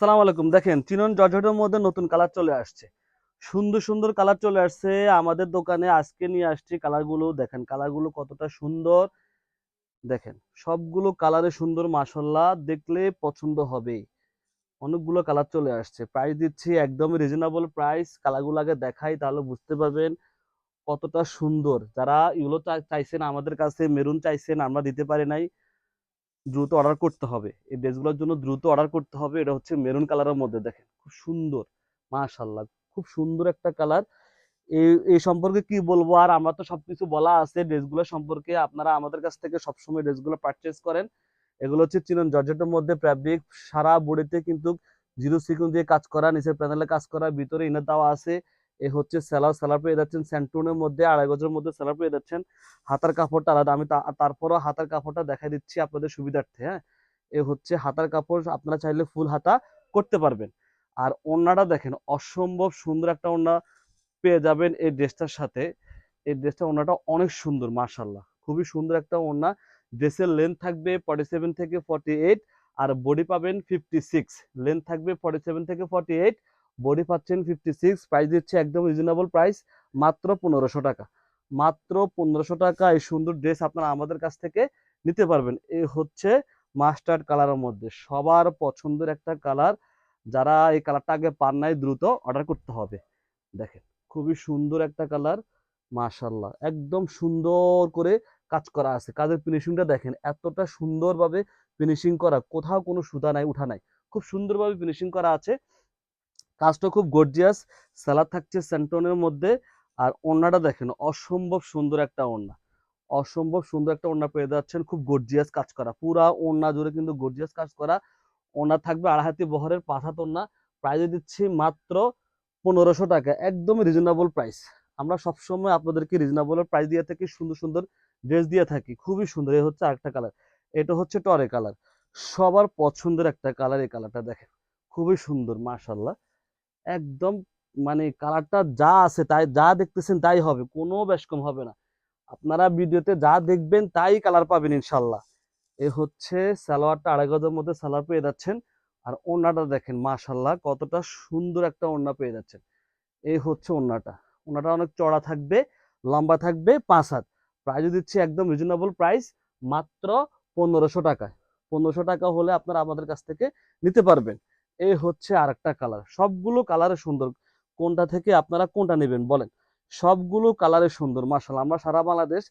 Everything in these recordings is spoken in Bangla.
আসসালামু আলাইকুম। দেখেন চিনন জর্জেটের মধ্যে নতুন কালার চলে আসছে। সুন্দর, সুন্দর কালার চলে আসছে। আমাদের দোকানে আজকে নিয়ে আসছি কালারগুলো। দেখেন কালারগুলো কতটা সুন্দর। দেখেন সবগুলো কালারে সুন্দর মাশাআল্লাহ, দেখলে পছন্দ হবেই। অনেকগুলো কালার চলে আসছে। প্রাইস দিচ্ছি একদমই রিজনেবল প্রাইস। কালারগুলো আগে দেখাই তাহলে বুঝতে পারবেন কতটা সুন্দর। যারা ইয়েলো চাইছেন আমাদের কাছে, মেরুন চাইছেন আমরা দিতে পারি নাই। দ্রুত অর্ডার করতে হবে, এই ড্রেসগুলোর জন্য দ্রুত অর্ডার করতে হবে। এটা হচ্ছে মেরুন কালারের মধ্যে, দেখেন খুব সুন্দর মাশাআল্লাহ, খুব সুন্দর একটা কালার। এই সম্পর্কে কি বলবো, আর আমার তো সবকিছু বলা আছে ড্রেসগুলো সম্পর্কে। আপনারা আমাদের কাছ থেকে সবসময় ড্রেসগুলো পারচেজ করেন। এগুলো হচ্ছে চিনন জর্জেটের মধ্যে ফ্যাব্রিক, সারা বডিতে কিন্তু জিরো সিকুয়েন্স দিয়ে কাজ করা, নিচের প্যানেলে কাজ করা, ভিতরে ইনার দেওয়া আছে। এ হচ্ছে সেলার পেয়ে যাচ্ছেন স্যান্টুনের মধ্যে, 2.5 গজের মধ্যে সেলার পেয়ে যাচ্ছেন। হাতার কাপড়টা আলাদা, আমি তারপরও হাতার কাপড়টা দেখাই দিচ্ছি আপনাদের সুবিধার্থে। হ্যাঁ, এ হচ্ছে হাতার কাপড়, আপনারা চাইলে ফুল হাতা করতে পারবেন। আর ওড়নাটা দেখেন অসম্ভব সুন্দর একটা ওড়না পেয়ে যাবেন এই ড্রেসটার সাথে। এই ড্রেসটা ওড়নাটা অনেক সুন্দর মাশাআল্লাহ, খুবই সুন্দর একটা ওড়না। ড্রেসের লেন্থ থাকবে 47 থেকে 48, আর বডি পাবেন 56। লেন্থ থাকবে 47 থেকে 48, বডি পাচ্ছেন 56। প্রাইস দিচ্ছে একদম রিজনেবল প্রাইস, মাত্র 1500 টাকা। মাত্র 1500 টাকা এই সুন্দর ড্রেস আপনারা আমাদের কাছ থেকে নিতে পারবেন। এই হচ্ছে মাস্টার্ড কালারের মধ্যে সবার পছন্দের একটা কালার। যারা এই কালারটা আগে পান নাই দ্রুত অর্ডার করতে হবে। দেখেন খুবই সুন্দর একটা কালার মাশাআল্লাহ, একদম সুন্দর করে কাজ করা আছে। কাজের ফিনিশিংটা দেখেন এতটা সুন্দরভাবে ফিনিশিং করা, কোথাও কোনো সুতা নাই, উঠা নাই, খুব সুন্দরভাবে ফিনিশিং করা আছে। কাজটা খুব গর্জিয়াস। সালাদ থাকছে স্যান্টনের মধ্যে। আর ওড়নাটা দেখেন অসম্ভব সুন্দর একটা ওড়না, অসম্ভব সুন্দর একটা ওড়না পেয়ে যাচ্ছেন, খুব গর্জিয়াস কাজ করা, পুরা ওড়না জুড়ে কিন্তু গর্জিয়াস কাজ করা। ওড়না থাকবে 2.5 হাতি বহরের 5 হাত ওড়না। প্রাইজে দিচ্ছি মাত্র 1500 টাকা, একদম রিজনেবল প্রাইস। আমরা সবসময় আপনাদেরকে রিজনেবল প্রাইস দিয়ে থাকি, সুন্দর সুন্দর ড্রেস দিয়ে থাকি, খুবই সুন্দর। এই হচ্ছে আরেকটা কালার, এটা হচ্ছে টরে কালার, সবার পছন্দের একটা কালার। এই কালারটা দেখেন খুবই সুন্দর মাশাআল্লাহ, একদম মানে কালারটা যা আছে তাই, যা দেখতেছেন তাই হবে, কোনো বেশকম হবে না। আপনারা ভিডিওতে যা দেখবেন তাই কালার পাবেন ইনশাল্লাহ। এ হচ্ছে সালোয়ারটা, 2.5 গজের মধ্যে সালোয়ার পেয়ে যাচ্ছেন। আর ওড়নাটা দেখেন মাশাল্লাহ কতটা সুন্দর একটা ওড়না পেয়ে যাচ্ছেন। এই হচ্ছে ওড়নাটা। ওড়নাটা অনেক চড়া থাকবে, লম্বা থাকবে 5 হাত। প্রাইস দিচ্ছি একদম রিজনেবল প্রাইস, মাত্র 1500 টাকায়। 1500 টাকা হলে আপনারা আমাদের কাছ থেকে নিতে পারবেন। এই হচ্ছে আরেকটা কালার, সবগুলো কালারে সুন্দর। কোনটা থেকে আপনারা কোনটা নেবেন বলেন, সবগুলো কালারে সুন্দর মাশাআল্লাহ। আমরা সারা বাংলাদেশ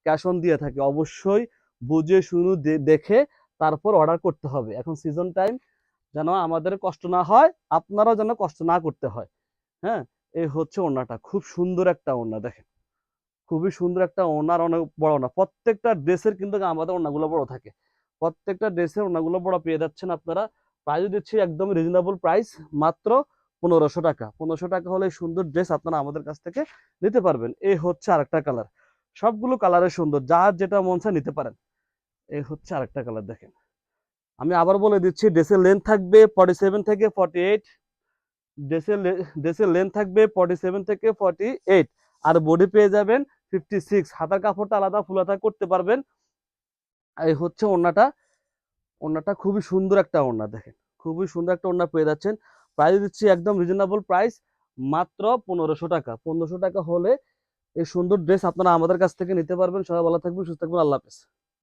ক্যাশ অন দিয়ে থাকি, অবশ্যই বুঝে শুনে দেখে তারপর অর্ডার করতে হবে। এখন সিজন টাইম, যেন আমাদের কষ্ট না হয়, আপনারাও যেন কষ্ট না করতে হয়। হ্যাঁ, এই হচ্ছে ওড়নাটা, খুব সুন্দর একটা ওড়না দেখেন, খুবই সুন্দর একটা ওড়নার, অনেক বড় না। প্রত্যেকটা ড্রেসের কিন্তু আমাদের ওড়নাগুলো বড় থাকে, প্রত্যেকটা ড্রেসের ওড়নাগুলো বড় পেয়ে যাচ্ছেন আপনারা। প্রাইস দিচ্ছি একদম রিজনেবল প্রাইস, মাত্র 1500 টাকা। 1500 টাকা হলে এই সুন্দর ড্রেস আপনারা আমাদের কাছ থেকে নিতে পারবেন। এই হচ্ছে আরেকটা কালার, সবগুলো কালারে সুন্দর, যার যেটা মন চায় নিতে পারেন। এই হচ্ছে আরেকটা কালার দেখেন। আমি আবার বলে দিচ্ছি, ড্রেসের লেন্থ থাকবে 47 থেকে 48। ড্রেসের ড্রেসের লেন্থ থাকবে 47 থেকে 48, আর বডি পেয়ে যাবেন 56। হাতার কাপড়টা আলাদা ফুল হাতা করতে পারবেন। এই হচ্ছে ওড়নাটা। ওড়নাটা খুবই সুন্দর একটা ওড়না দেখেন, খুবই সুন্দর একটা ওড়না পেয়ে যাচ্ছেন। প্রাইস দিচ্ছি একদম রিজনেবল প্রাইস, মাত্র 1500 টাকা। 1500 টাকা হলে এই সুন্দর ড্রেস আপনারা আমাদের কাছ থেকে নিতে পারবেন। সবাই ভালো থাকবেন, সুস্থ থাকবেন, আল্লাহ হাফেজ।